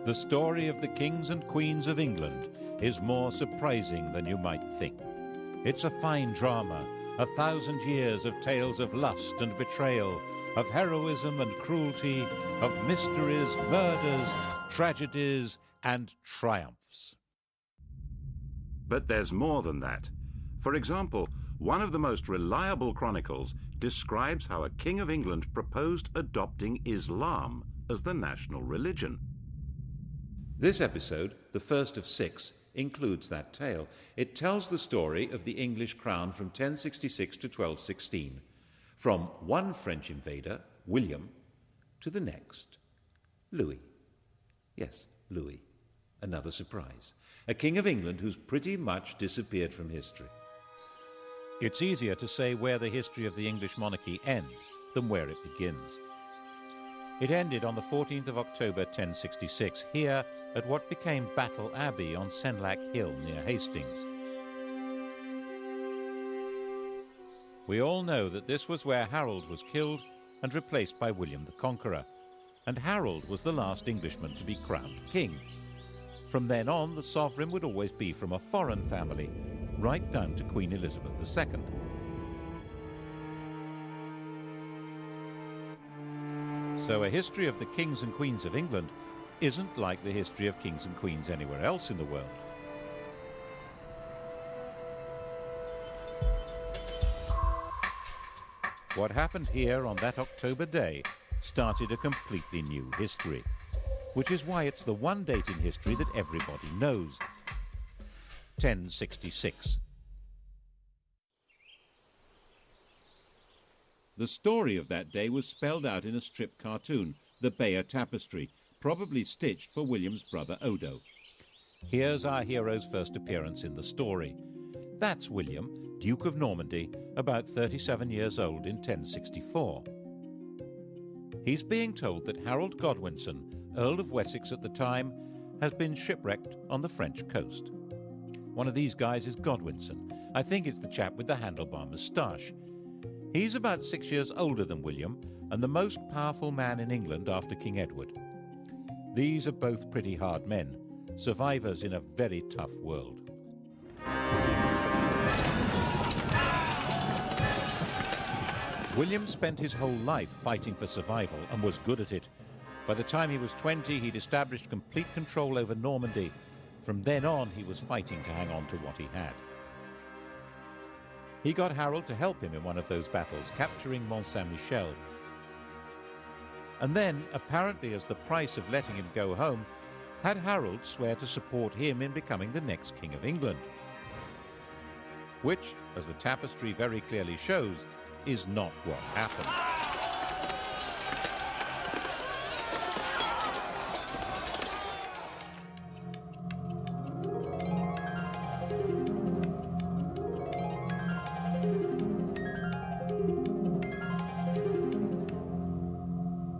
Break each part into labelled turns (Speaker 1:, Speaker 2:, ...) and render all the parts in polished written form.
Speaker 1: The story of the kings and queens of England is more surprising than you might think. It's a fine drama, 1,000 years of tales of lust and betrayal, of heroism and cruelty, of mysteries, murders, tragedies, and triumphs.
Speaker 2: But there's more than that. For example, one of the most reliable chronicles describes how a king of England proposed adopting Islam as the national religion.
Speaker 1: This episode, the first of 6, includes that tale. It tells the story of the English crown from 1066 to 1216, from one French invader, William, to the next, Louis. Yes, Louis. Another surprise. A king of England who's pretty much disappeared from history. It's easier to say where the history of the English monarchy ends than where it begins. It ended on the 14th of October 1066, here at what became Battle Abbey on Senlac Hill near Hastings. We all know that this was where Harold was killed and replaced by William the Conqueror, and Harold was the last Englishman to be crowned king. From then on, the sovereign would always be from a foreign family, right down to Queen Elizabeth II. So a history of the kings and queens of England isn't like the history of kings and queens anywhere else in the world. What happened here on that October day started a completely new history, which is why it's the one date in history that everybody knows. 1066. The story of that day was spelled out in a strip cartoon, the Bayeux Tapestry, probably stitched for William's brother Odo. Here's our hero's first appearance in the story. That's William, Duke of Normandy, about 37 years old in 1064. He's being told that Harold Godwinson, Earl of Wessex at the time, has been shipwrecked on the French coast. One of these guys is Godwinson. I think it's the chap with the handlebar moustache. He's about 6 years older than William and the most powerful man in England after King Edward. These are both pretty hard men, survivors in a very tough world. William spent his whole life fighting for survival and was good at it. By the time he was 20, he'd established complete control over Normandy. From then on, he was fighting to hang on to what he had. He got Harold to help him in one of those battles, capturing Mont Saint-Michel. And then, apparently as the price of letting him go home, had Harold swear to support him in becoming the next King of England. Which, as the tapestry very clearly shows, is not what happened.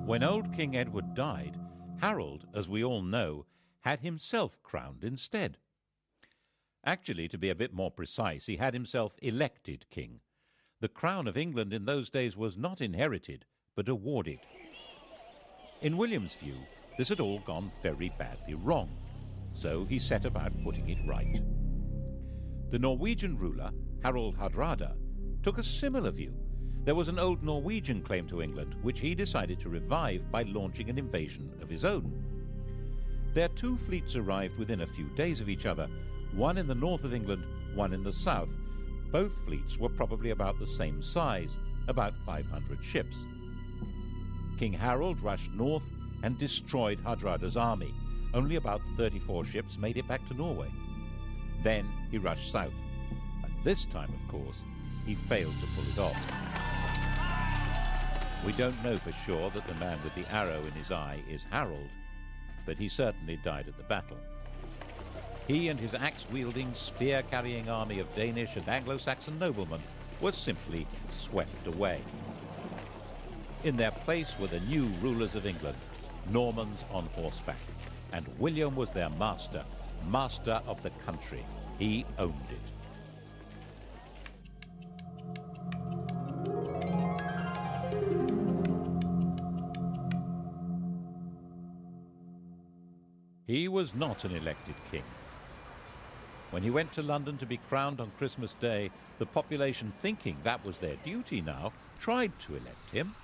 Speaker 1: When old King Edward died, Harold, as we all know, had himself crowned instead. Actually, to be a bit more precise, he had himself elected king. The crown of England in those days was not inherited, but awarded. In William's view, this had all gone very badly wrong, so he set about putting it right. The Norwegian ruler, Harald Hardrada, took a similar view. There was an old Norwegian claim to England, which he decided to revive by launching an invasion of his own. Their two fleets arrived within a few days of each other, one in the north of England, one in the south. Both fleets were probably about the same size, about 500 ships. King Harold rushed north and destroyed Hardrada's army. Only about 34 ships made it back to Norway. Then he rushed south, and this time, of course, he failed to pull it off. We don't know for sure that the man with the arrow in his eye is Harold, but he certainly died at the battle. He and his axe-wielding, spear-carrying army of Danish and Anglo-Saxon noblemen were simply swept away. In their place were the new rulers of England, Normans on horseback, and William was their master, master of the country. He owned it. He was not an elected king. When he went to London to be crowned on Christmas Day, the population, thinking that was their duty now, tried to elect him.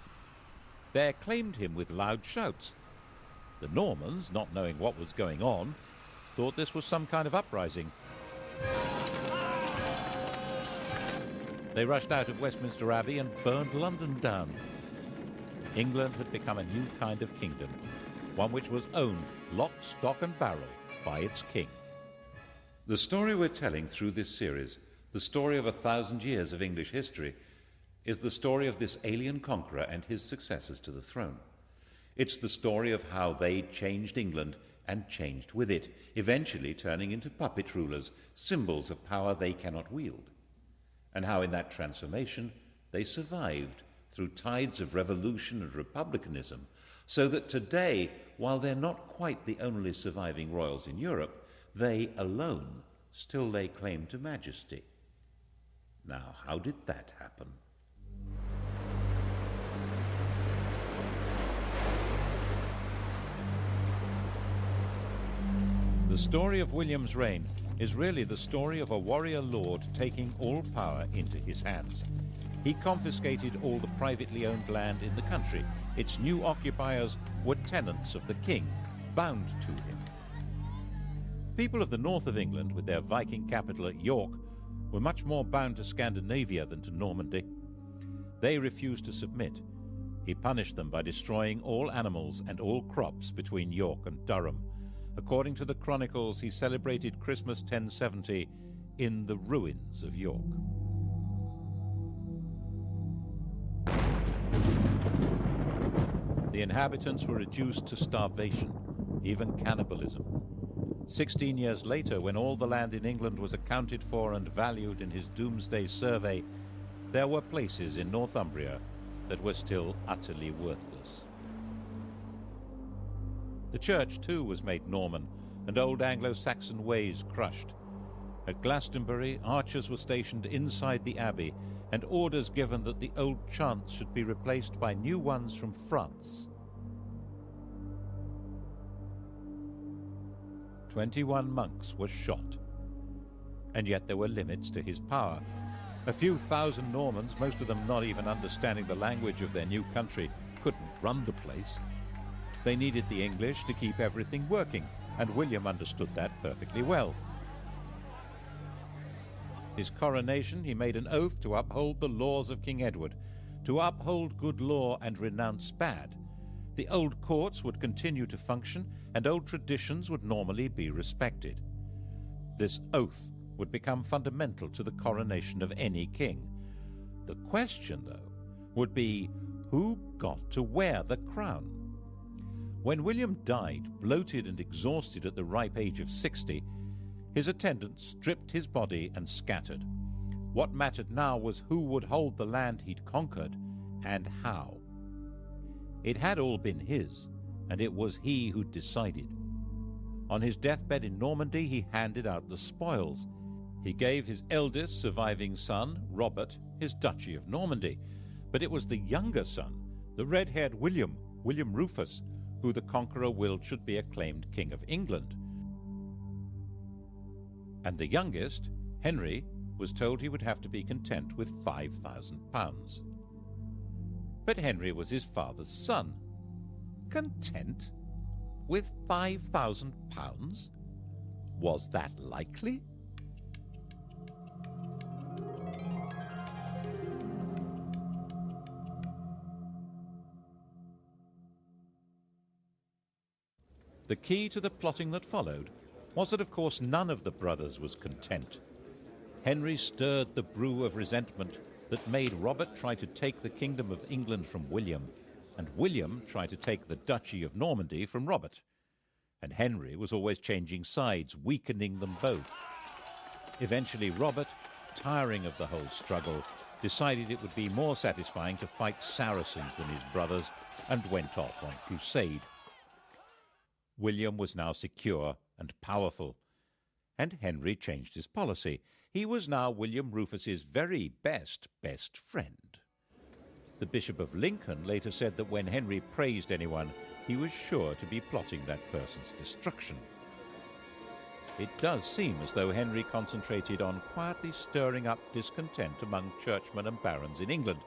Speaker 1: They acclaimed him with loud shouts. The Normans, not knowing what was going on, thought this was some kind of uprising. They rushed out of Westminster Abbey and burned London down. England had become a new kind of kingdom, one which was owned lock, stock and barrel by its king. The story we're telling through this series, the story of 1,000 years of English history, is the story of this alien conqueror and his successors to the throne. It's the story of how they changed England and changed with it, eventually turning into puppet rulers, symbols of power they cannot wield, and how in that transformation they survived through tides of revolution and republicanism, so that today, while they're not quite the only surviving royals in Europe, they alone still lay claim to majesty. Now, how did that happen? The story of William's reign is really the story of a warrior lord taking all power into his hands. He confiscated all the privately owned land in the country. Its new occupiers were tenants of the king, bound to him. People of the north of England, with their Viking capital at York, were much more bound to Scandinavia than to Normandy. They refused to submit. He punished them by destroying all animals and all crops between York and Durham. According to the chronicles, he celebrated Christmas 1070 in the ruins of York. The inhabitants were reduced to starvation, even cannibalism. 16 years later, when all the land in England was accounted for and valued in his Doomsday Survey, there were places in Northumbria that were still utterly worthless. The church, too, was made Norman, and old Anglo-Saxon ways crushed. At Glastonbury, archers were stationed inside the abbey, and orders given that the old chants should be replaced by new ones from France. 21 monks were shot. And yet there were limits to his power. A few thousand Normans, most of them not even understanding the language of their new country, couldn't run the place. They needed the English to keep everything working, and William understood that perfectly well. His coronation, he made an oath to uphold the laws of King Edward, to uphold good law and renounce bad. The old courts would continue to function, and old traditions would normally be respected. This oath would become fundamental to the coronation of any king. The question, though, would be who got to wear the crown? When William died, bloated and exhausted at the ripe age of 60, his attendants stripped his body and scattered. What mattered now was who would hold the land he'd conquered, and how. It had all been his, and it was he who decided. On his deathbed in Normandy, he handed out the spoils. He gave his eldest surviving son, Robert, his Duchy of Normandy, but it was the younger son, the red-haired William Rufus, who the conqueror willed should be acclaimed King of England. And the youngest, Henry, was told he would have to be content with £5,000. But Henry was his father's son. Content with £5,000? Was that likely? The key to the plotting that followed was that, of course, none of the brothers was content. Henry stirred the brew of resentment that made Robert try to take the kingdom of England from William, and William try to take the Duchy of Normandy from Robert. And Henry was always changing sides, weakening them both. Eventually Robert, tiring of the whole struggle, decided it would be more satisfying to fight Saracens than his brothers, and went off on crusade. William was now secure and powerful, and Henry changed his policy. He was now William Rufus's very best friend. The Bishop of Lincoln later said that when Henry praised anyone, he was sure to be plotting that person's destruction. It does seem as though Henry concentrated on quietly stirring up discontent among churchmen and barons in England,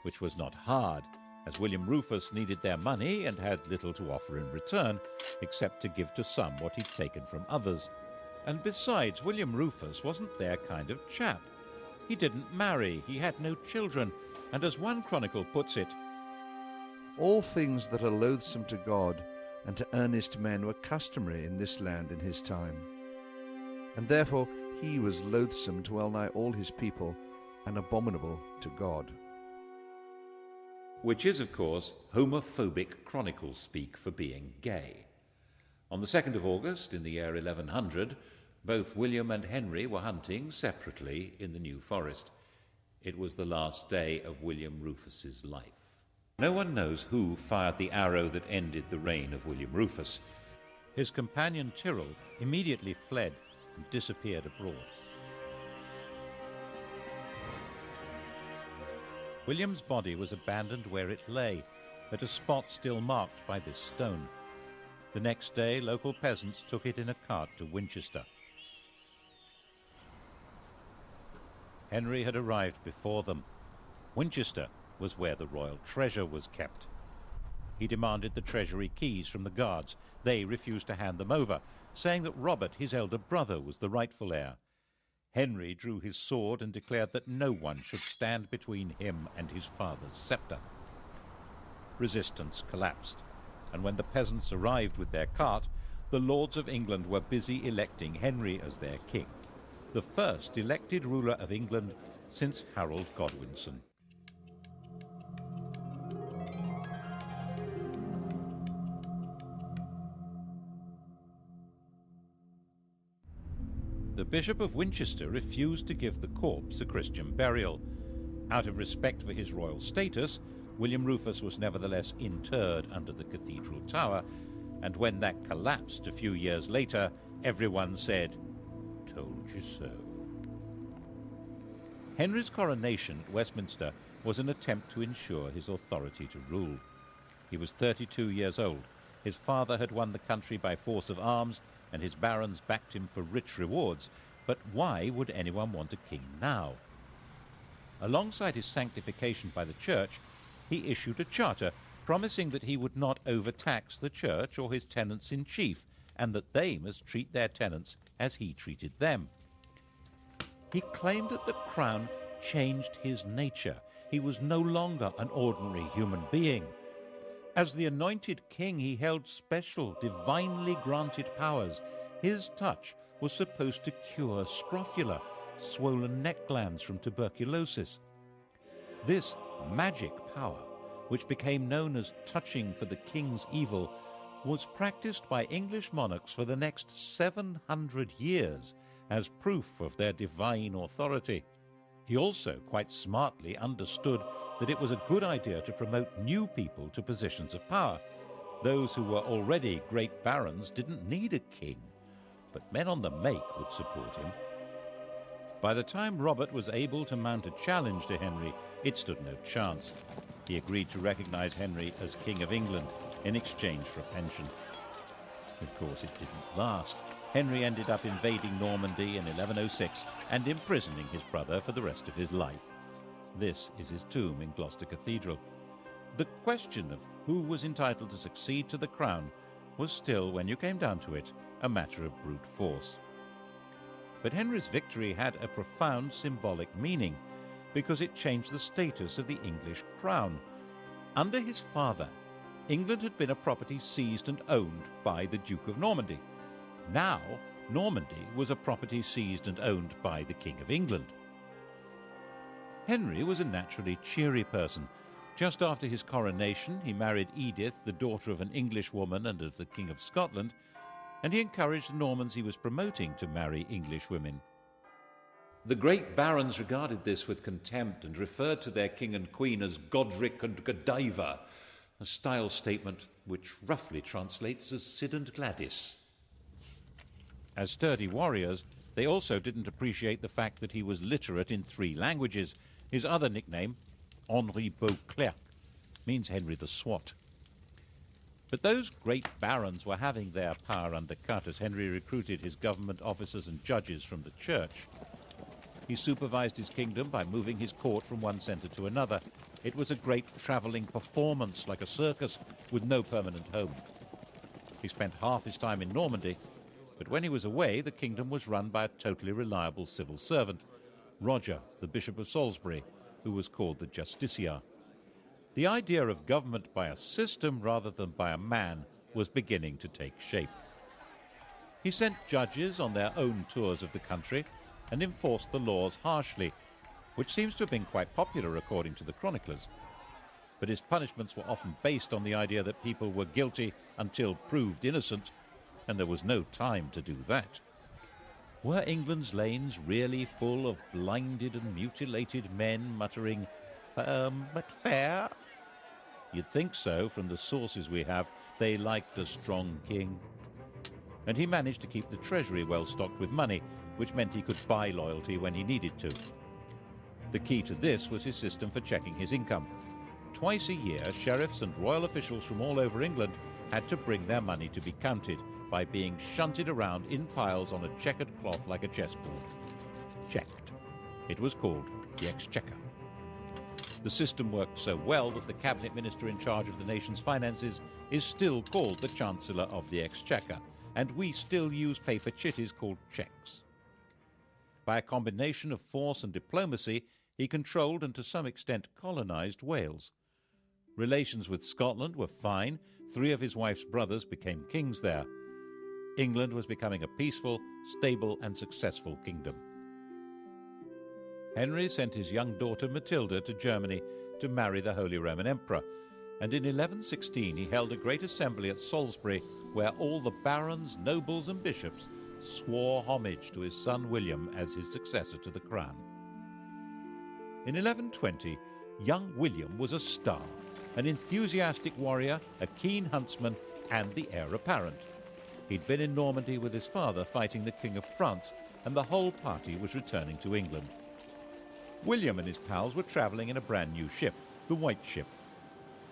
Speaker 1: which was not hard, as William Rufus needed their money and had little to offer in return, except to give to some what he'd taken from others. And besides, William Rufus wasn't their kind of chap. He didn't marry, he had no children, and as one chronicle puts it,
Speaker 3: all things that are loathsome to God and to earnest men were customary in this land in his time. And therefore he was loathsome to well nigh all his people, and abominable to God.
Speaker 1: Which is, of course, homophobic chronicle speak for being gay. On the 2nd of August, in the year 1100, both William and Henry were hunting separately in the New Forest. It was the last day of William Rufus's life. No one knows who fired the arrow that ended the reign of William Rufus. His companion Tyrrell immediately fled and disappeared abroad. William's body was abandoned where it lay, at a spot still marked by this stone. The next day, local peasants took it in a cart to Winchester. Henry had arrived before them. Winchester was where the royal treasure was kept. He demanded the treasury keys from the guards. They refused to hand them over, saying that Robert, his elder brother, was the rightful heir. Henry drew his sword and declared that no one should stand between him and his father's sceptre. Resistance collapsed, and when the peasants arrived with their cart, the lords of England were busy electing Henry as their king, the first elected ruler of England since Harold Godwinson. The Bishop of Winchester refused to give the corpse a Christian burial. Out of respect for his royal status, William Rufus was nevertheless interred under the cathedral tower, and when that collapsed a few years later, everyone said, "Told you so." Henry's coronation at Westminster was an attempt to ensure his authority to rule. He was 32 years old. His father had won the country by force of arms, and his barons backed him for rich rewards. But why would anyone want a king now? Alongside his sanctification by the church, he issued a charter promising that he would not overtax the church or his tenants-in-chief, and that they must treat their tenants as he treated them. He claimed that the crown changed his nature. He was no longer an ordinary human being. As the anointed king, he held special, divinely granted powers. His touch was supposed to cure scrofula, swollen neck glands from tuberculosis. This magic power, which became known as touching for the king's evil, was practiced by English monarchs for the next 700 years as proof of their divine authority. He also quite smartly understood that it was a good idea to promote new people to positions of power. Those who were already great barons didn't need a king, but men on the make would support him. By the time Robert was able to mount a challenge to Henry, it stood no chance. He agreed to recognize Henry as King of England in exchange for a pension. Of course, it didn't last. Henry ended up invading Normandy in 1106 and imprisoning his brother for the rest of his life. This is his tomb in Gloucester Cathedral. The question of who was entitled to succeed to the crown was still, when you came down to it, a matter of brute force. But Henry's victory had a profound symbolic meaning, because it changed the status of the English crown. Under his father, England had been a property seized and owned by the Duke of Normandy. Now, Normandy was a property seized and owned by the King of England. Henry was a naturally cheery person. Just after his coronation, he married Edith, the daughter of an English woman and of the King of Scotland, and he encouraged the Normans he was promoting to marry English women. The great barons regarded this with contempt and referred to their king and queen as Godric and Godiva, a style statement which roughly translates as Sid and Gladys. As sturdy warriors, they also didn't appreciate the fact that he was literate in 3 languages. His other nickname, Henri Beauclerc, means Henry the Swat. But those great barons were having their power undercut as Henry recruited his government officers and judges from the church. He supervised his kingdom by moving his court from one centre to another. It was a great travelling performance, like a circus, with no permanent home. He spent half his time in Normandy, but when he was away, the kingdom was run by a totally reliable civil servant, Roger, the Bishop of Salisbury, who was called the Justiciar. The idea of government by a system rather than by a man was beginning to take shape. He sent judges on their own tours of the country and enforced the laws harshly, which seems to have been quite popular according to the chroniclers. But his punishments were often based on the idea that people were guilty until proved innocent, and there was no time to do that. Were England's lanes really full of blinded and mutilated men muttering, "Firm but fair"? You'd think so from the sources we have. They liked a strong king. And he managed to keep the treasury well stocked with money, which meant he could buy loyalty when he needed to. The key to this was his system for checking his income. Twice a year, sheriffs and royal officials from all over England had to bring their money to be counted by being shunted around in piles on a checkered cloth like a chessboard. Checked. It was called the Exchequer. The system worked so well that the cabinet minister in charge of the nation's finances is still called the Chancellor of the Exchequer, and we still use paper chitties called cheques. By a combination of force and diplomacy, he controlled and to some extent colonised Wales. Relations with Scotland were fine. 3 of his wife's brothers became kings there. England was becoming a peaceful, stable and successful kingdom. Henry sent his young daughter Matilda to Germany to marry the Holy Roman Emperor, and in 1116 he held a great assembly at Salisbury where all the barons, nobles and bishops swore homage to his son William as his successor to the crown. In 1120, young William was a star, an enthusiastic warrior, a keen huntsman and the heir apparent. He'd been in Normandy with his father fighting the King of France, and the whole party was returning to England. William and his pals were travelling in a brand new ship, the White Ship.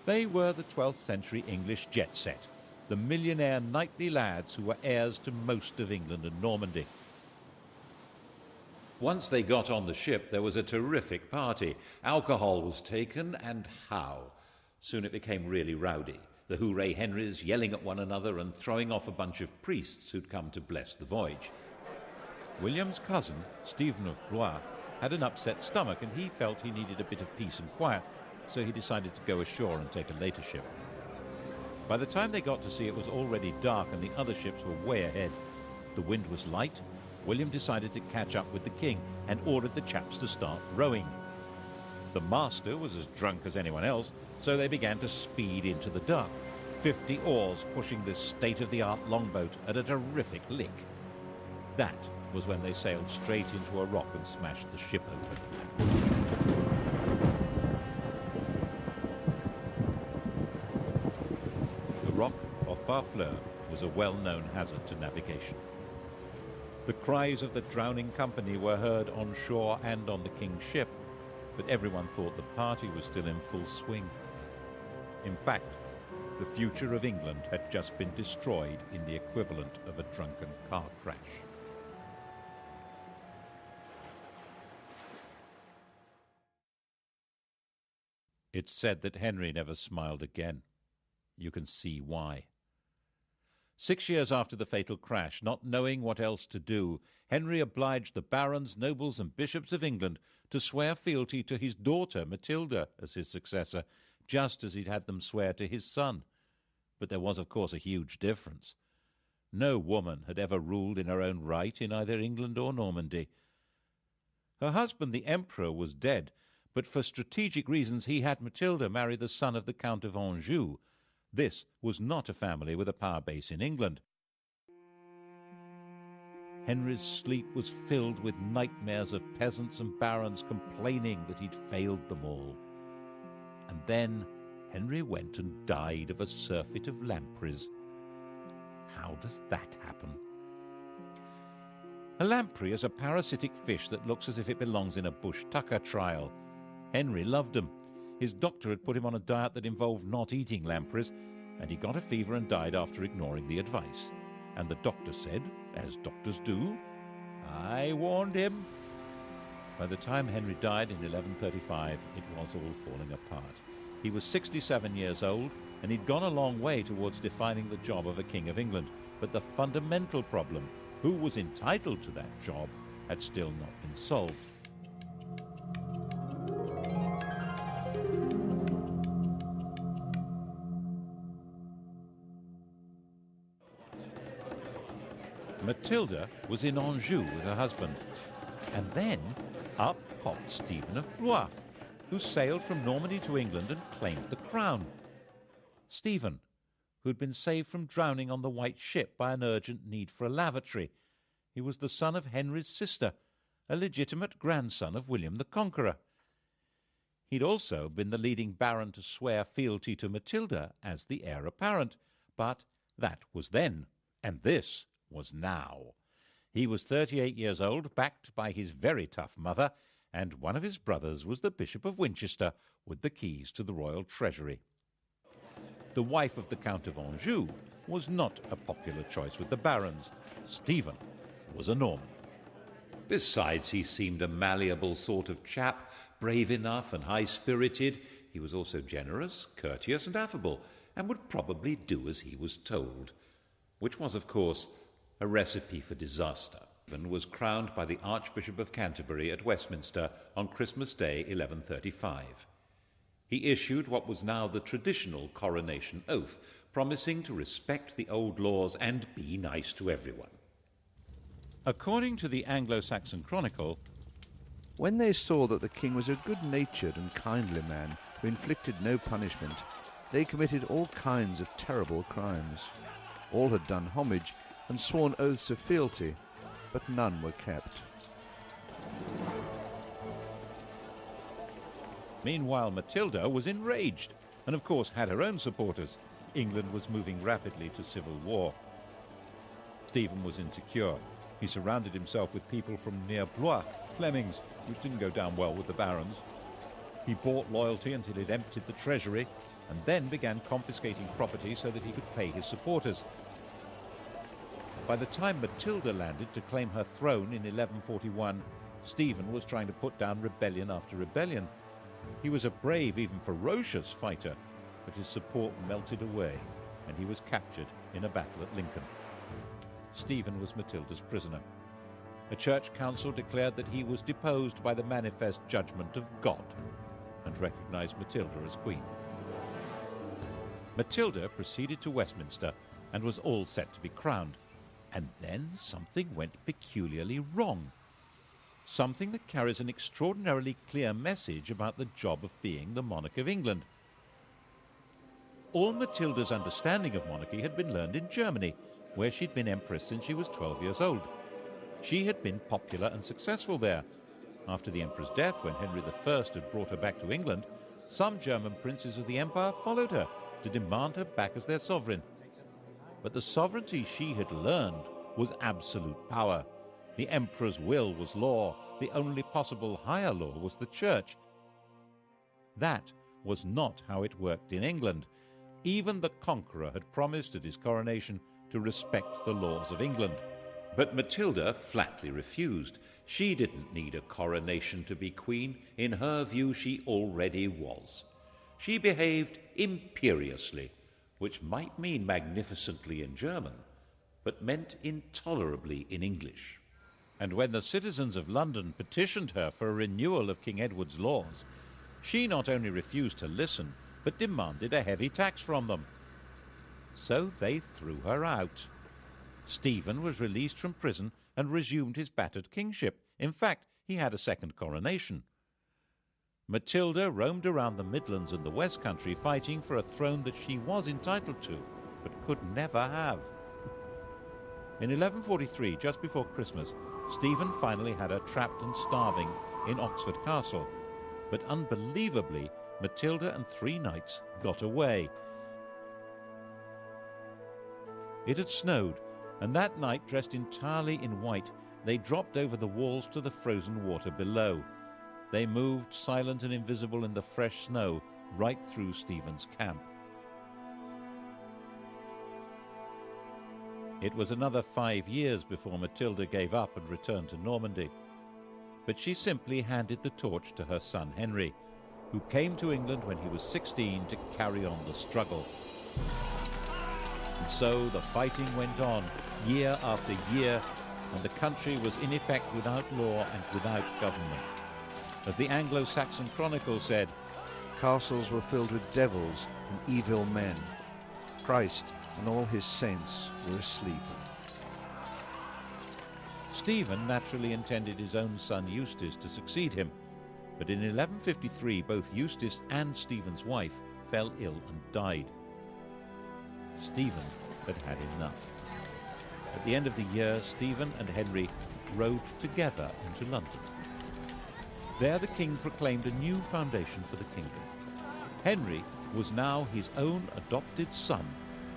Speaker 1: They were the 12th century English jet set, the millionaire knightly lads who were heirs to most of England and Normandy. Once they got on the ship, there was a terrific party. Alcohol was taken, and how? Soon it became really rowdy. The Hooray Henrys yelling at one another and throwing off a bunch of priests who'd come to bless the voyage. William's cousin, Stephen of Blois, had an upset stomach and he felt he needed a bit of peace and quiet, so he decided to go ashore and take a later ship. By the time they got to sea, it was already dark and the other ships were way ahead. The wind was light. William decided to catch up with the king and ordered the chaps to start rowing. The master was as drunk as anyone else, so they began to speed into the dark, 50 oars pushing this state-of-the-art longboat at a terrific lick. That was when they sailed straight into a rock and smashed the ship open. The rock off Barfleur was a well-known hazard to navigation. The cries of the drowning company were heard on shore and on the king's ship, but everyone thought the party was still in full swing. In fact, the future of England had just been destroyed in the equivalent of a drunken car crash. It's said that Henry never smiled again. You can see why. 6 years after the fatal crash, not knowing what else to do, Henry obliged the barons, nobles and bishops of England to swear fealty to his daughter Matilda as his successor, just as he'd had them swear to his son. But there was, of course, a huge difference. No woman had ever ruled in her own right in either England or Normandy. Her husband, the Emperor, was dead, but for strategic reasons he had Matilda marry the son of the Count of Anjou. This was not a family with a power base in England. Henry's sleep was filled with nightmares of peasants and barons complaining that he'd failed them all. And then Henry went and died of a surfeit of lampreys. How does that happen? A lamprey is a parasitic fish that looks as if it belongs in a bush tucker trial. Henry loved them. His doctor had put him on a diet that involved not eating lampreys, and he got a fever and died after ignoring the advice. And the doctor said, as doctors do, "I warned him." By the time Henry died in 1135, it was all falling apart. He was 67 years old, and he'd gone a long way towards defining the job of a King of England. But the fundamental problem, who was entitled to that job, had still not been solved. Matilda was in Anjou with her husband, and then up popped Stephen of Blois, who sailed from Normandy to England and claimed the crown. Stephen, who had been saved from drowning on the White Ship by an urgent need for a lavatory. He was the son of Henry's sister, a legitimate grandson of William the Conqueror. He'd also been the leading baron to swear fealty to Matilda as the heir apparent, but that was then, and this was now. He was 38 years old, backed by his very tough mother, and one of his brothers was the Bishop of Winchester with the keys to the royal treasury. The wife of the Count of Anjou was not a popular choice with the barons. Stephen was a Norman. Besides, he seemed a malleable sort of chap, brave enough and high-spirited. He was also generous, courteous and affable, and would probably do as he was told, which was, of course, a recipe for disaster. Stephen was crowned by the Archbishop of Canterbury at Westminster on Christmas Day 1135. He issued what was now the traditional coronation oath, promising to respect the old laws and be nice to everyone. According to the Anglo-Saxon Chronicle,
Speaker 3: when they saw that the king was a good-natured and kindly man who inflicted no punishment, they committed all kinds of terrible crimes. All had done homage and sworn oaths of fealty, but none were kept.
Speaker 1: Meanwhile, Matilda was enraged and, of course, had her own supporters. England was moving rapidly to civil war. Stephen was insecure. He surrounded himself with people from near Blois, Flemings, which didn't go down well with the barons. He bought loyalty until he'd emptied the treasury, and then began confiscating property so that he could pay his supporters. By the time Matilda landed to claim her throne in 1141, Stephen was trying to put down rebellion after rebellion. He was a brave, even ferocious fighter, but his support melted away, and he was captured in a battle at Lincoln. Stephen was Matilda's prisoner. A church council declared that he was deposed by the manifest judgment of God and recognized Matilda as queen. Matilda proceeded to Westminster and was all set to be crowned. And then something went peculiarly wrong. Something that carries an extraordinarily clear message about the job of being the monarch of England. All Matilda's understanding of monarchy had been learned in Germany, where she'd been empress since she was 12 years old. She had been popular and successful there. After the emperor's death, when Henry I had brought her back to England, some German princes of the empire followed her to demand her back as their sovereign. But the sovereignty she had learned was absolute power. The emperor's will was law. The only possible higher law was the church. That was not how it worked in England. Even the conqueror had promised at his coronation to respect the laws of England. But Matilda flatly refused. She didn't need a coronation to be queen. In her view, she already was. She behaved imperiously, which might mean magnificently in German, but meant intolerably in English. And when the citizens of London petitioned her for a renewal of King Edward's laws, she not only refused to listen, but demanded a heavy tax from them. So they threw her out. Stephen was released from prison and resumed his battered kingship. In fact, he had a second coronation. Matilda roamed around the Midlands and the West Country fighting for a throne that she was entitled to, but could never have. In 1143, just before Christmas, Stephen finally had her trapped and starving in Oxford Castle. But unbelievably, Matilda and 3 knights got away. It had snowed, and that night, dressed entirely in white, they dropped over the walls to the frozen water below. They moved, silent and invisible in the fresh snow, right through Stephen's camp. It was another 5 years before Matilda gave up and returned to Normandy. But she simply handed the torch to her son Henry, who came to England when he was 16 to carry on the struggle. And so the fighting went on, year after year, and the country was in effect without law and without government. As the Anglo-Saxon Chronicle said,
Speaker 3: castles were filled with devils and evil men. Christ and all his saints were asleep.
Speaker 1: Stephen naturally intended his own son Eustace to succeed him, but in 1153 both Eustace and Stephen's wife fell ill and died. Stephen had had enough. At the end of the year, Stephen and Henry rode together into London. There the king proclaimed a new foundation for the kingdom. Henry was now his own adopted son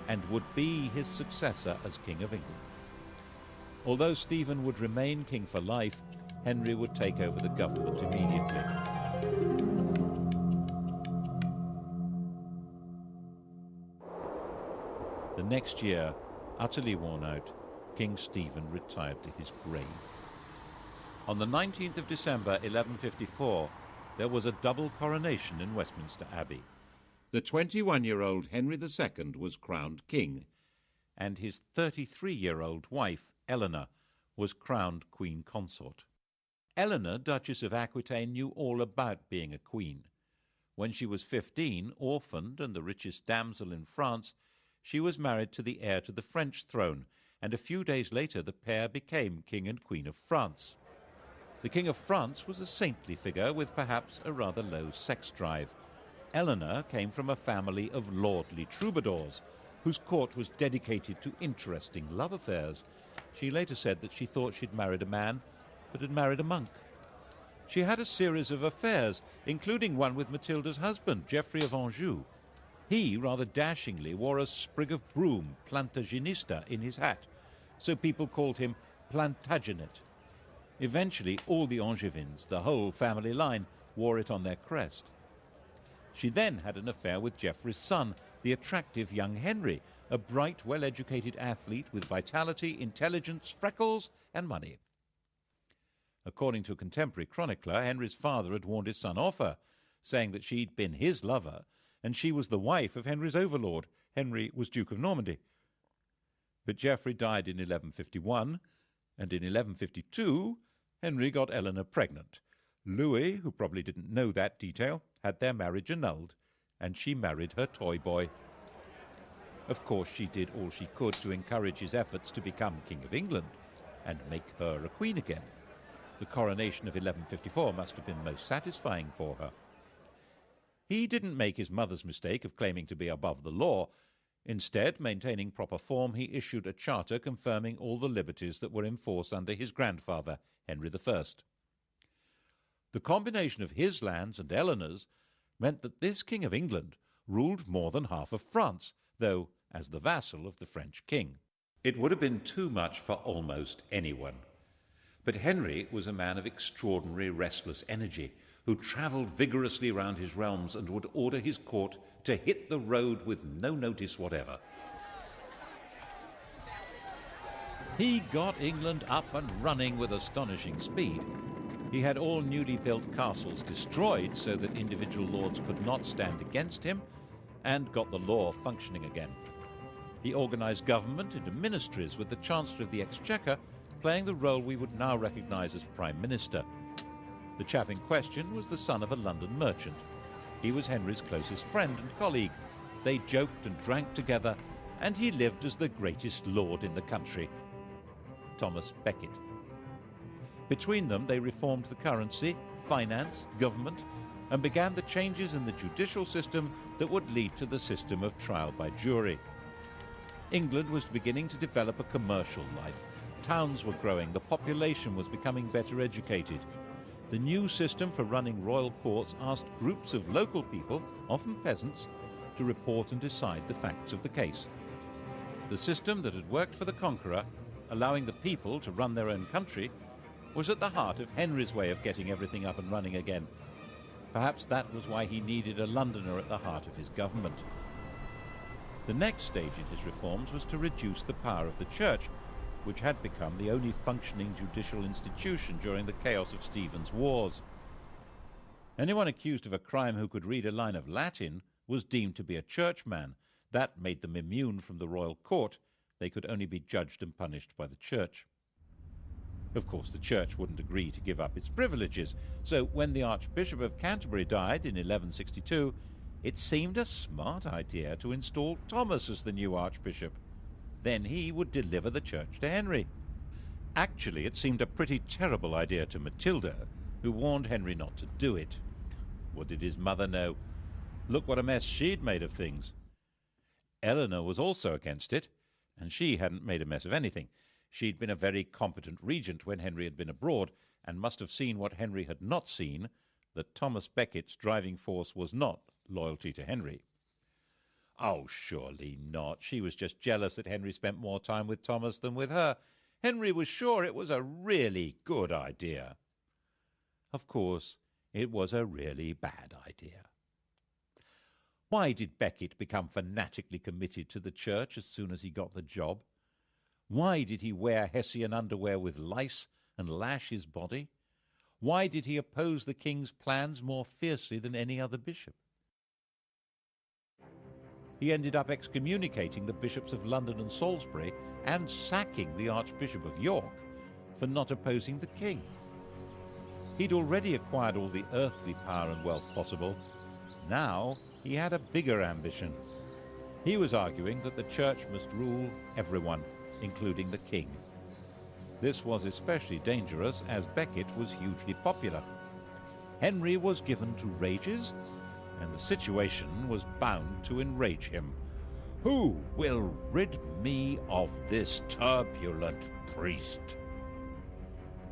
Speaker 1: and would be his successor as King of England. Although Stephen would remain king for life, Henry would take over the government immediately. The next year, utterly worn out, King Stephen retired to his grave. On the 19th of December 1154, there was a double coronation in Westminster Abbey. The 21-year-old Henry II was crowned king, and his 33-year-old wife, Eleanor, was crowned queen consort. Eleanor, Duchess of Aquitaine, knew all about being a queen. When she was 15, orphaned and the richest damsel in France, she was married to the heir to the French throne, and a few days later the pair became King and Queen of France. The King of France was a saintly figure with perhaps a rather low sex drive. Eleanor came from a family of lordly troubadours, whose court was dedicated to interesting love affairs. She later said that she thought she'd married a man, but had married a monk. She had a series of affairs, including one with Matilda's husband, Geoffrey of Anjou. He, rather dashingly, wore a sprig of broom, Plantagenista, in his hat, so people called him Plantagenet. Eventually, all the Angevins, the whole family line, wore it on their crest. She then had an affair with Geoffrey's son, the attractive young Henry, a bright, well-educated athlete with vitality, intelligence, freckles, and money. According to a contemporary chronicler, Henry's father had warned his son off her, saying that she'd been his lover, and she was the wife of Henry's overlord. Henry was Duke of Normandy. But Geoffrey died in 1151, and in 1152, Henry got Eleanor pregnant. Louis, who probably didn't know that detail, had their marriage annulled, and she married her toy boy. Of course, she did all she could to encourage his efforts to become King of England and make her a queen again. The coronation of 1154 must have been most satisfying for her. He didn't make his mother's mistake of claiming to be above the law. Instead, maintaining proper form, he issued a charter confirming all the liberties that were in force under his grandfather, Henry I. The combination of his lands and Eleanor's meant that this King of England ruled more than half of France, though as the vassal of the French king. It would have been too much for almost anyone. But Henry was a man of extraordinary restless energy, who travelled vigorously round his realms and would order his court to hit the road with no notice whatever. He got England up and running with astonishing speed. He had all newly built castles destroyed so that individual lords could not stand against him, and got the law functioning again. He organised government into ministries, with the Chancellor of the Exchequer playing the role we would now recognise as Prime Minister. The chap in question was the son of a London merchant. He was Henry's closest friend and colleague. They joked and drank together, and he lived as the greatest lord in the country, Thomas Becket. Between them, they reformed the currency, finance, government, and began the changes in the judicial system that would lead to the system of trial by jury. England was beginning to develop a commercial life. Towns were growing, the population was becoming better educated. The new system for running royal courts asked groups of local people, often peasants, to report and decide the facts of the case. The system that had worked for the conqueror, allowing the people to run their own country, was at the heart of Henry's way of getting everything up and running again. Perhaps that was why he needed a Londoner at the heart of his government. The next stage in his reforms was to reduce the power of the church, which had become the only functioning judicial institution during the chaos of Stephen's wars. Anyone accused of a crime who could read a line of Latin was deemed to be a churchman. That made them immune from the royal court. They could only be judged and punished by the church. Of course, the church wouldn't agree to give up its privileges, so when the Archbishop of Canterbury died in 1162, it seemed a smart idea to install Thomas as the new archbishop. Then he would deliver the church to Henry. Actually, it seemed a pretty terrible idea to Matilda, who warned Henry not to do it. What did his mother know? Look what a mess she'd made of things. Eleanor was also against it, and she hadn't made a mess of anything. She'd been a very competent regent when Henry had been abroad, and must have seen what Henry had not seen, that Thomas Becket's driving force was not loyalty to Henry. Oh, surely not. She was just jealous that Henry spent more time with Thomas than with her. Henry was sure it was a really good idea. Of course, it was a really bad idea. Why did Becket become fanatically committed to the church as soon as he got the job? Why did he wear Hessian underwear with lice and lash his body? Why did he oppose the king's plans more fiercely than any other bishop? He ended up excommunicating the bishops of London and Salisbury and sacking the Archbishop of York for not opposing the king. He'd already acquired all the earthly power and wealth possible. Now he had a bigger ambition. He was arguing that the church must rule everyone, including the king. This was especially dangerous as Becket was hugely popular. Henry was given to rages, and the situation was bound to enrage him. Who will rid me of this turbulent priest?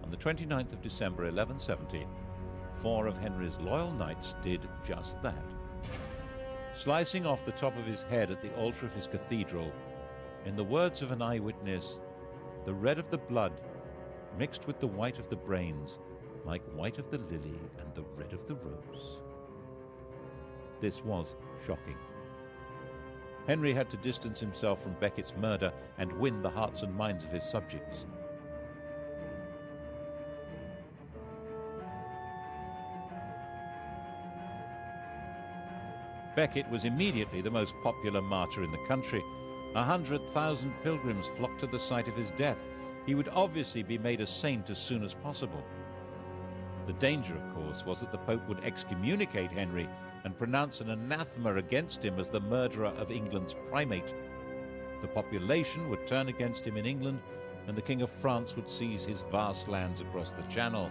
Speaker 1: On the 29th of December 1170, 4 of Henry's loyal knights did just that. Slicing off the top of his head at the altar of his cathedral, in the words of an eyewitness, the red of the blood mixed with the white of the brains, like white of the lily and the red of the rose. This was shocking. Henry had to distance himself from Becket's murder and win the hearts and minds of his subjects. Becket was immediately the most popular martyr in the country. 100,000 pilgrims flocked to the site of his death. He would obviously be made a saint as soon as possible. The danger, of course, was that the Pope would excommunicate Henry and pronounce an anathema against him as the murderer of England's primate. The population would turn against him in England, and the King of France would seize his vast lands across the Channel.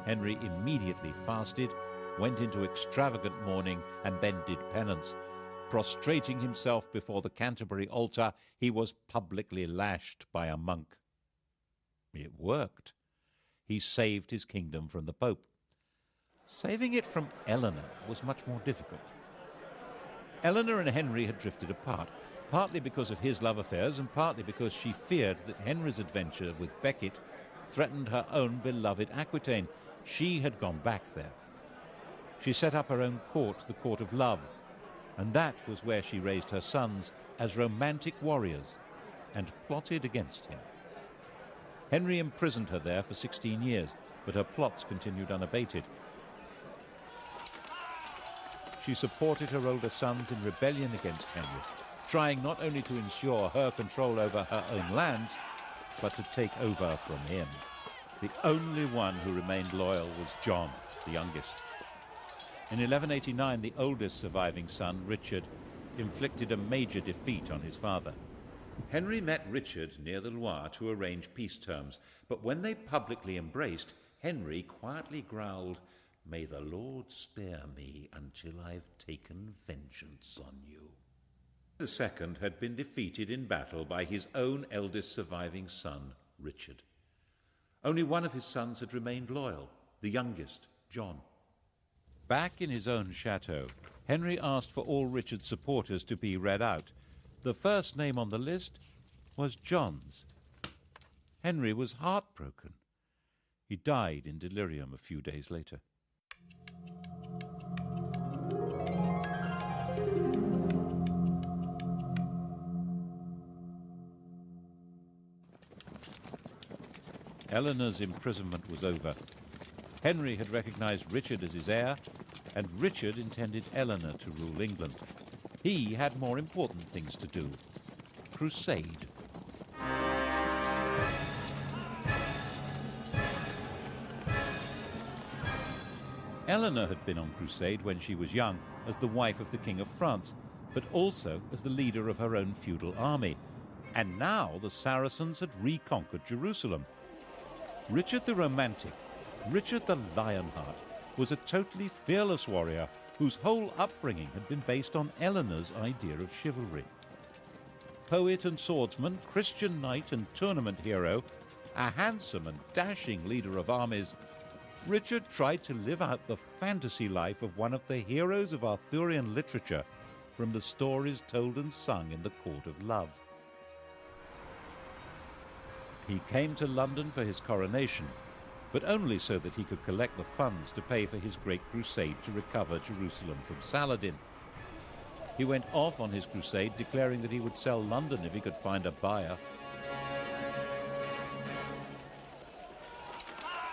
Speaker 1: Henry immediately fasted, went into extravagant mourning, and then did penance. Prostrating himself before the Canterbury altar, he was publicly lashed by a monk. It worked. He saved his kingdom from the Pope. Saving it from Eleanor was much more difficult. Eleanor and Henry had drifted apart, partly because of his love affairs and partly because she feared that Henry's adventure with Becket threatened her own beloved Aquitaine. She had gone back there. She set up her own court, the Court of Love, and that was where she raised her sons as romantic warriors and plotted against him. Henry imprisoned her there for 16 years, but her plots continued unabated. She supported her older sons in rebellion against Henry, trying not only to ensure her control over her own lands, but to take over from him. The only one who remained loyal was John, the youngest. In 1189, the oldest surviving son, Richard, inflicted a major defeat on his father. Henry met Richard near the Loire to arrange peace terms, but when they publicly embraced, Henry quietly growled, "May the Lord spare me until I've taken vengeance on you." The second had been defeated in battle by his own eldest surviving son, Richard. Only one of his sons had remained loyal, the youngest, John. Back in his own chateau, Henry asked for all Richard's supporters to be read out. The first name on the list was John's. Henry was heartbroken. He died in delirium a few days later. Eleanor's imprisonment was over. Henry had recognized Richard as his heir, and Richard intended Eleanor to rule England. He had more important things to do. Crusade. Eleanor had been on crusade when she was young as the wife of the King of France, but also as the leader of her own feudal army. And now the Saracens had reconquered Jerusalem. Richard the Romantic, Richard the Lionheart, was a totally fearless warrior whose whole upbringing had been based on Eleanor's idea of chivalry. Poet and swordsman, Christian knight and tournament hero, a handsome and dashing leader of armies, Richard tried to live out the fantasy life of one of the heroes of Arthurian literature from the stories told and sung in the court of love. He came to London for his coronation, but only so that he could collect the funds to pay for his great crusade to recover Jerusalem from Saladin. He went off on his crusade, declaring that he would sell London if he could find a buyer.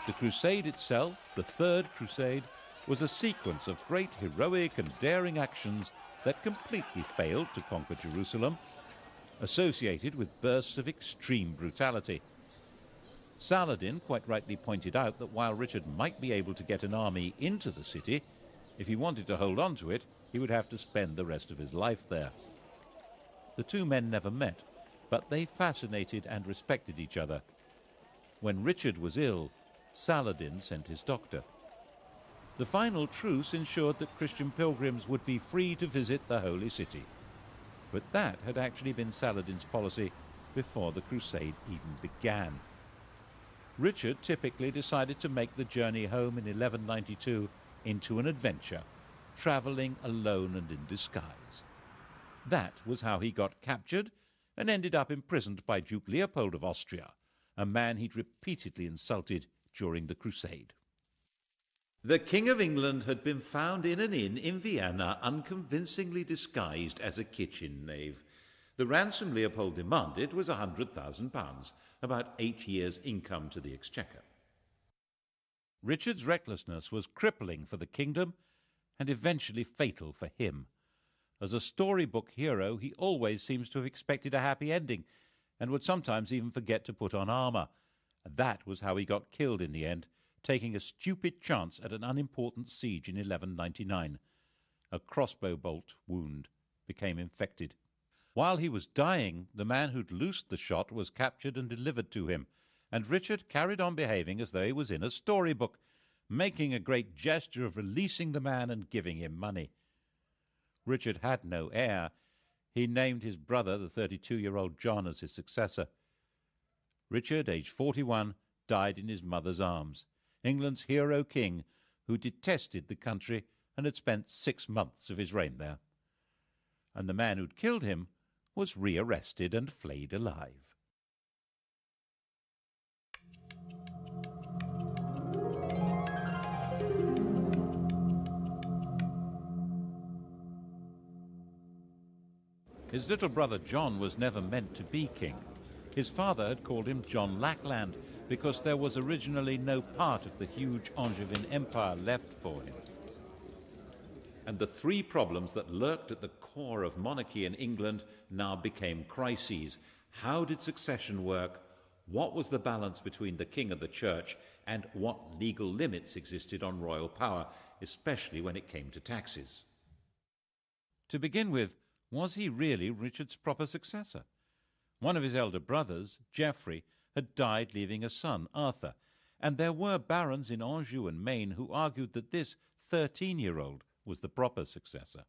Speaker 1: The crusade itself, the Third Crusade, was a sequence of great heroic and daring actions that completely failed to conquer Jerusalem, associated with bursts of extreme brutality. Saladin quite rightly pointed out that while Richard might be able to get an army into the city, if he wanted to hold on to it, he would have to spend the rest of his life there. The two men never met, but they fascinated and respected each other. When Richard was ill, Saladin sent his doctor. The final truce ensured that Christian pilgrims would be free to visit the Holy City. But that had actually been Saladin's policy before the crusade even began. Richard typically decided to make the journey home in 1192 into an adventure, travelling alone and in disguise. That was how he got captured and ended up imprisoned by Duke Leopold of Austria, a man he'd repeatedly insulted during the crusade. The King of England had been found in an inn in Vienna, unconvincingly disguised as a kitchen knave. The ransom Leopold demanded was £100,000, about 8 years' income to the exchequer. Richard's recklessness was crippling for the kingdom and eventually fatal for him. As a storybook hero, he always seems to have expected a happy ending and would sometimes even forget to put on armour. That was how he got killed in the end, taking a stupid chance at an unimportant siege in 1199. A crossbow bolt wound became infected. While he was dying, the man who'd loosed the shot was captured and delivered to him, and Richard carried on behaving as though he was in a storybook, making a great gesture of releasing the man and giving him money. Richard had no heir. He named his brother, the 32-year-old John, as his successor. Richard, aged 41, died in his mother's arms, England's hero king, who detested the country and had spent 6 months of his reign there. And the man who'd killed him was rearrested and flayed alive. His little brother John was never meant to be king. His father had called him John Lackland because there was originally no part of the huge Angevin empire left for him. And the three problems that lurked at the core of monarchy in England now became crises. How did succession work? What was the balance between the king and the church? And what legal limits existed on royal power, especially when it came to taxes? To begin with, was he really Richard's proper successor? One of his elder brothers, Geoffrey, had died leaving a son, Arthur, and there were barons in Anjou and Maine who argued that this 13-year-old was the proper successor.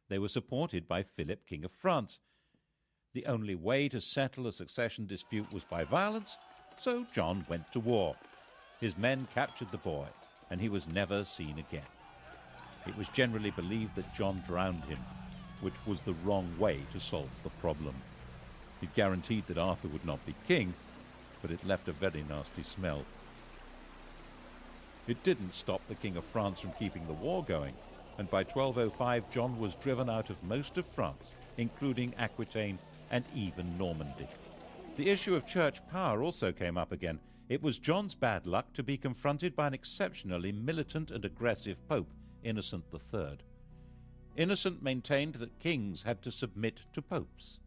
Speaker 1: They were supported by Philip, King of France. The only way to settle a succession dispute was by violence, so John went to war. His men captured the boy, and he was never seen again. It was generally believed that John drowned him, which was the wrong way to solve the problem. It guaranteed that Arthur would not be king, but it left a very nasty smell. It didn't stop the King of France from keeping the war going, and by 1205 John was driven out of most of France, including Aquitaine and even Normandy. The issue of church power also came up again. It was John's bad luck to be confronted by an exceptionally militant and aggressive Pope, Innocent III. Innocent maintained that kings had to submit to popes.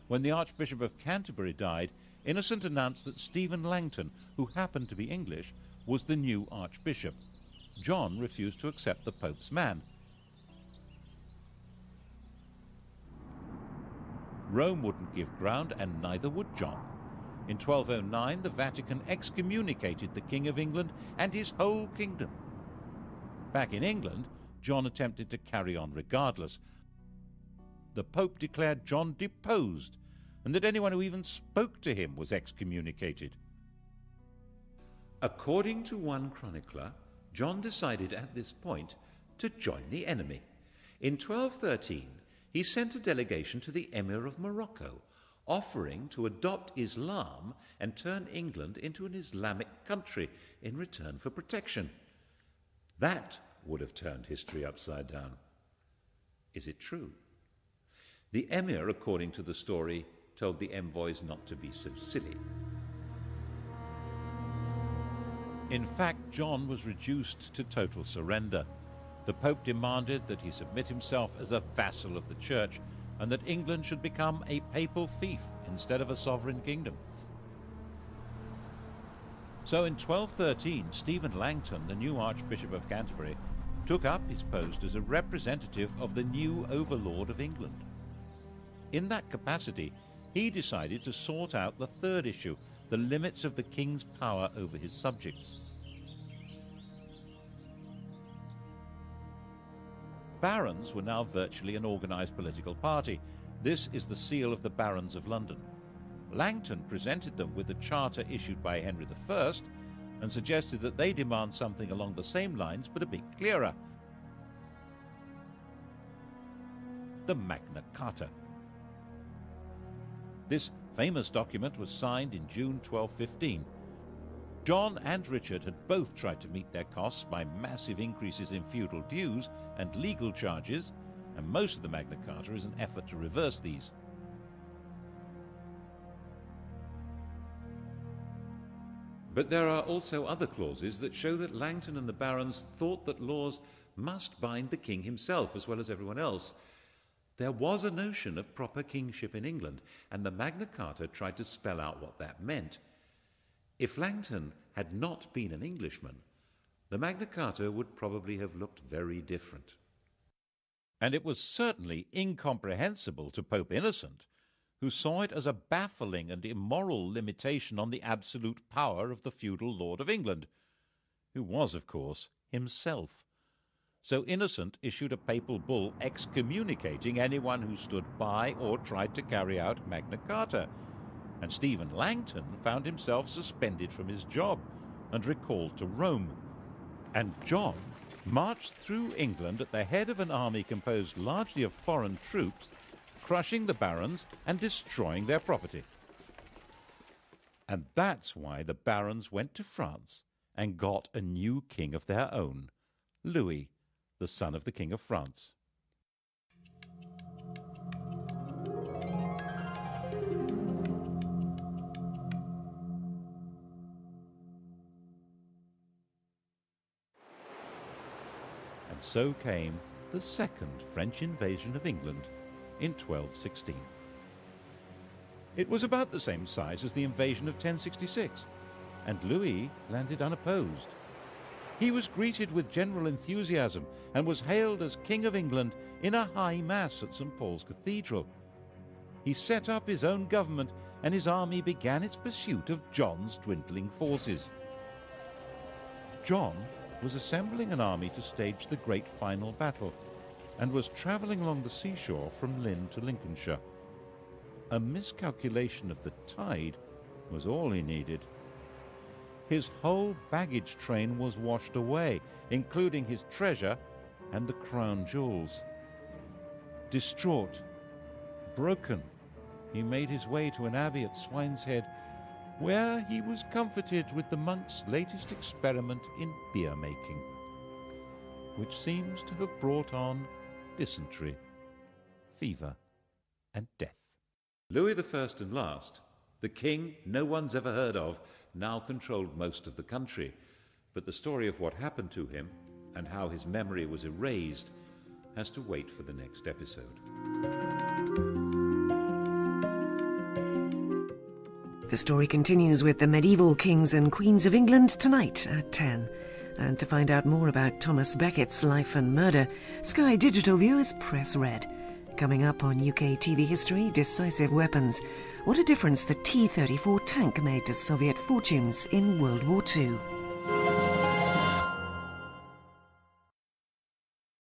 Speaker 1: When the Archbishop of Canterbury died, Innocent announced that Stephen Langton, who happened to be English, was the new Archbishop. John refused to accept the Pope's man. Rome wouldn't give ground, and neither would John. In 1209, the Vatican excommunicated the King of England and his whole kingdom. Back in England, John attempted to carry on regardless. The Pope declared John deposed, and that anyone who even spoke to him was excommunicated. According to one chronicler, John decided at this point to join the enemy. In 1213, he sent a delegation to the Emir of Morocco, offering to adopt Islam and turn England into an Islamic country in return for protection. That would have turned history upside down. Is it true? The Emir, according to the story, told the envoys not to be so silly. In fact, John was reduced to total surrender. The Pope demanded that he submit himself as a vassal of the Church, and that England should become a papal fief instead of a sovereign kingdom. So in 1213, Stephen Langton, the new Archbishop of Canterbury, took up his post as a representative of the new overlord of England. In that capacity, he decided to sort out the third issue, the limits of the king's power over his subjects. Barons were now virtually an organised political party. This is the seal of the Barons of London. Langton presented them with a charter issued by Henry I and suggested that they demand something along the same lines but a bit clearer: the Magna Carta. This famous document was signed in June 1215. John and Richard had both tried to meet their costs by massive increases in feudal dues and legal charges, and most of the Magna Carta is an effort to reverse these. But there are also other clauses that show that Langton and the barons thought that laws must bind the king himself as well as everyone else. There was a notion of proper kingship in England, and the Magna Carta tried to spell out what that meant. If Langton had not been an Englishman, the Magna Carta would probably have looked very different. And it was certainly incomprehensible to Pope Innocent, who saw it as a baffling and immoral limitation on the absolute power of the feudal Lord of England, who was, of course, himself. So Innocent issued a papal bull excommunicating anyone who stood by or tried to carry out Magna Carta, and Stephen Langton found himself suspended from his job and recalled to Rome. And John marched through England at the head of an army composed largely of foreign troops, crushing the barons and destroying their property. And that's why the barons went to France and got a new king of their own, Louis, the son of the King of France. And so came the second French invasion of England in 1216. It was about the same size as the invasion of 1066, and Louis landed unopposed. He was greeted with general enthusiasm and was hailed as King of England in a high mass at St. Paul's Cathedral. He set up his own government, and his army began its pursuit of John's dwindling forces. John was assembling an army to stage the great final battle, and was travelling along the seashore from Lynn to Lincolnshire. A miscalculation of the tide was all he needed. His whole baggage train was washed away, including his treasure and the crown jewels. Distraught, broken, he made his way to an abbey at Swineshead, where he was comforted with the monk's latest experiment in beer making, which seems to have brought on dysentery, fever, and death. Louis I and last The king no one's ever heard of now controlled most of the country, but the story of what happened to him and how his memory was erased has to wait for the next episode.
Speaker 4: The story continues with the medieval kings and queens of England tonight at 10. And to find out more about Thomas Beckett's life and murder, Sky Digital viewers press red. Coming up on UK TV history, decisive weapons. What a difference the T-34 tank made to Soviet fortunes in World War II.